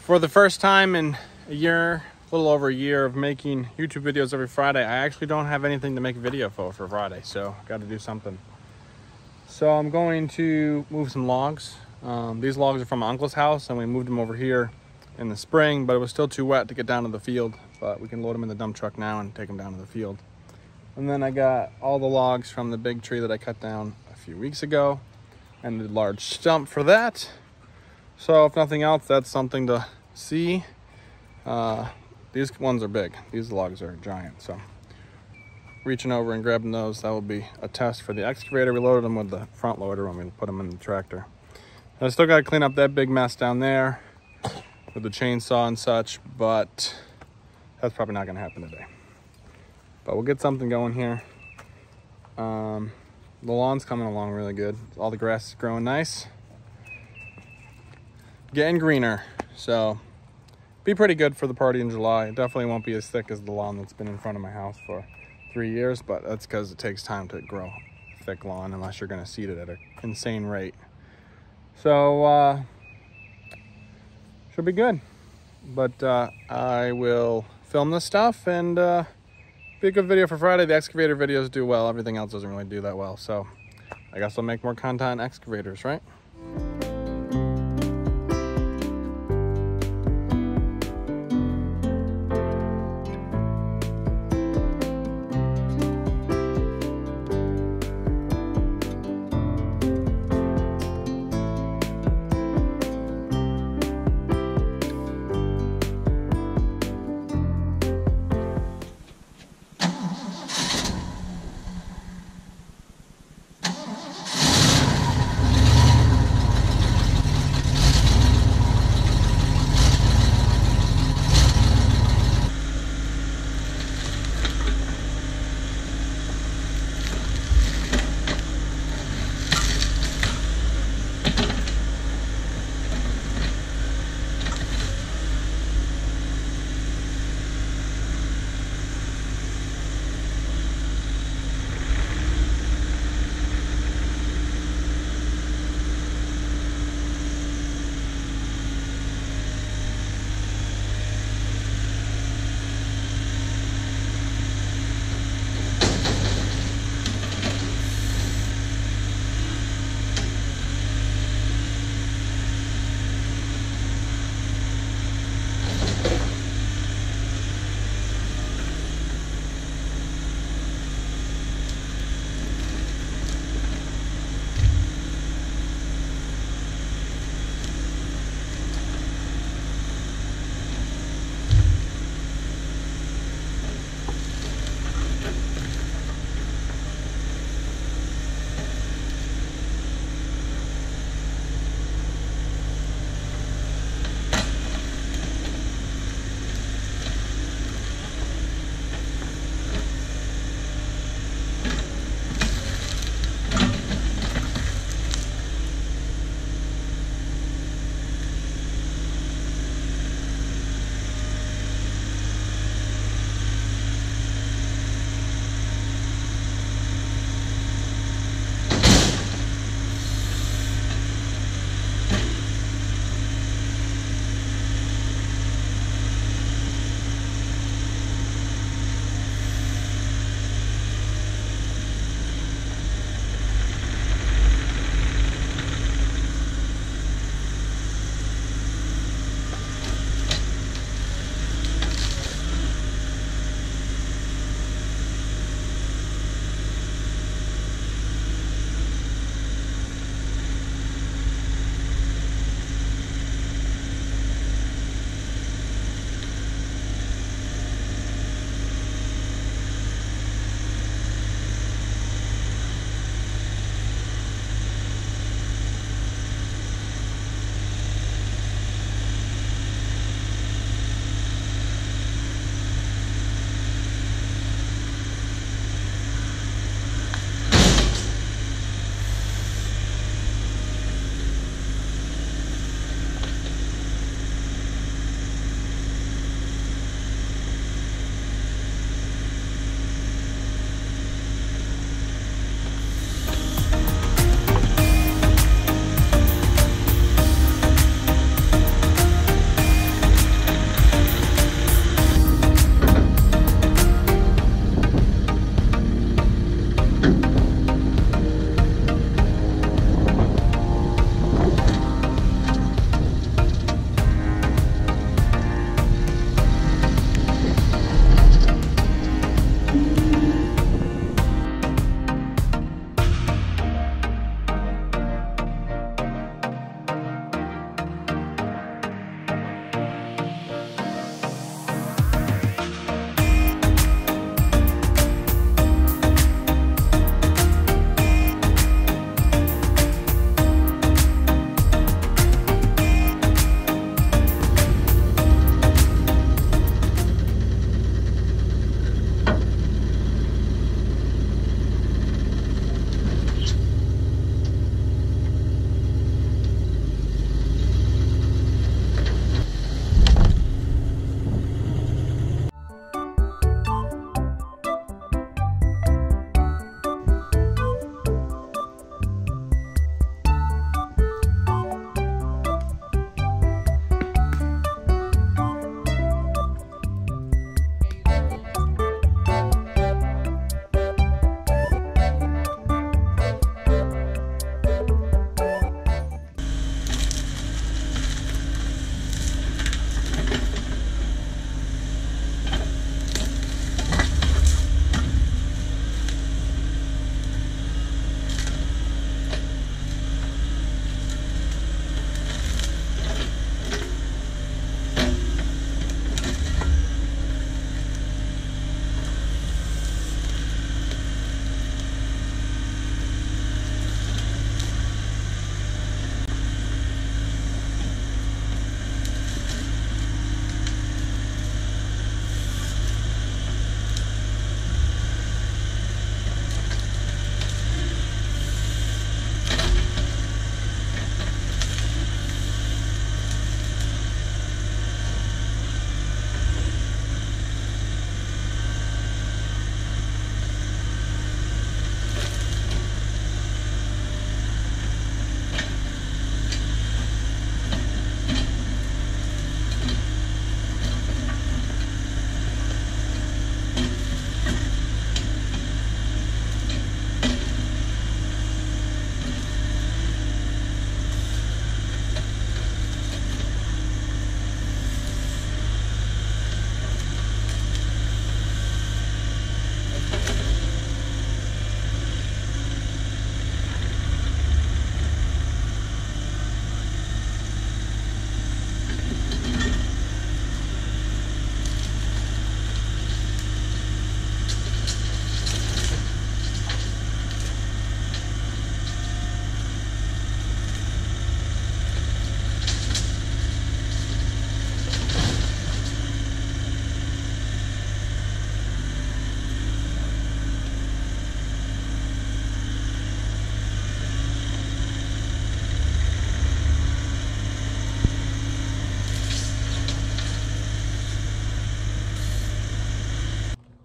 For the first time in a year, a little over a year of making YouTube videos every Friday, I actually don't have anything to make a video for Friday, so got to do something. So I'm going to move some logs. These logs are from my uncle's house, and we moved them over here in the spring, but it was still too wet to get down to the field. But we can load them in the dump truck now and take them down to the field. And then I got all the logs from the big tree that I cut down a few weeks ago, and the large stump for that. So if nothing else, that's something to see. These ones are big. These logs are giant. So reaching over and grabbing those, that will be a test for the excavator. We loaded them with the front loader when we put them in the tractor. And I still got to clean up that big mess down there with the chainsaw and such, but that's probably not going to happen today. But we'll get something going here. The lawn's coming along really good. All the grass is growing nice. Getting greener, so be pretty good for the party in July. It definitely won't be as thick as the lawn that's been in front of my house for 3 years, but that's because it takes time to grow thick lawn unless you're going to seed it at an insane rate. So should be good. But I will film this stuff and be a good video for Friday. The excavator videos do well. Everything else doesn't really do that well. So I guess I'll make more content on excavators, right?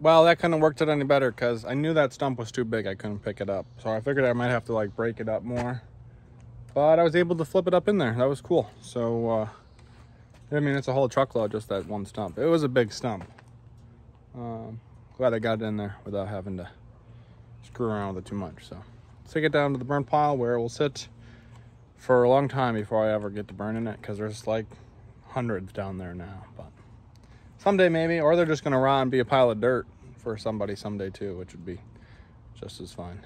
Well, that couldn't have worked out any better because I knew that stump was too big. I couldn't pick it up. So I figured I might have to like break it up more. But I was able to flip it up in there. That was cool. So, I mean, it's a whole truckload, just that one stump. It was a big stump. Glad I got it in there without having to screw around with it too much. So let's take it down to the burn pile where it will sit for a long time before I ever get to burning it, because there's like hundreds down there now. But someday maybe, or they're just gonna rot and be a pile of dirt for somebody someday too, which would be just as fine.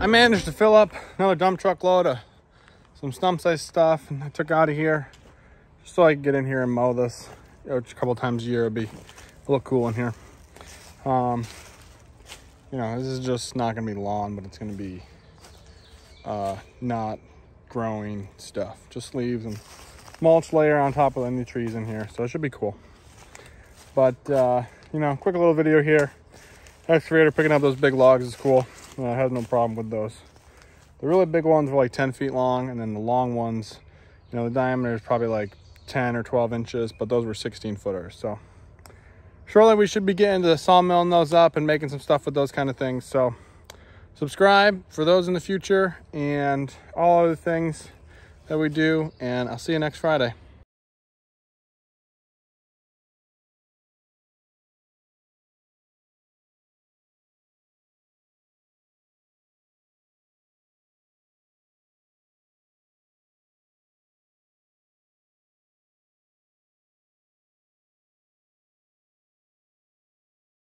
I managed to fill up another dump truck load of some stump size stuff, and I took out of here just so I could get in here and mow this. A couple times a year it'd be a little cool in here. You know, this is just not gonna be lawn, but it's gonna be not growing stuff, just leaves and mulch layer on top of any trees in here, so it should be cool. But you know, quick little video here. Excavator picking up those big logs is cool. I had no problem with those. The really big ones were like 10 feet long, and then the long ones, you know, the diameter is probably like 10 or 12 inches, but those were 16 footers. So surely we should be getting to sawmilling those up and making some stuff with those kind of things. So subscribe for those in the future and all other things that we do, and I'll see you next Friday.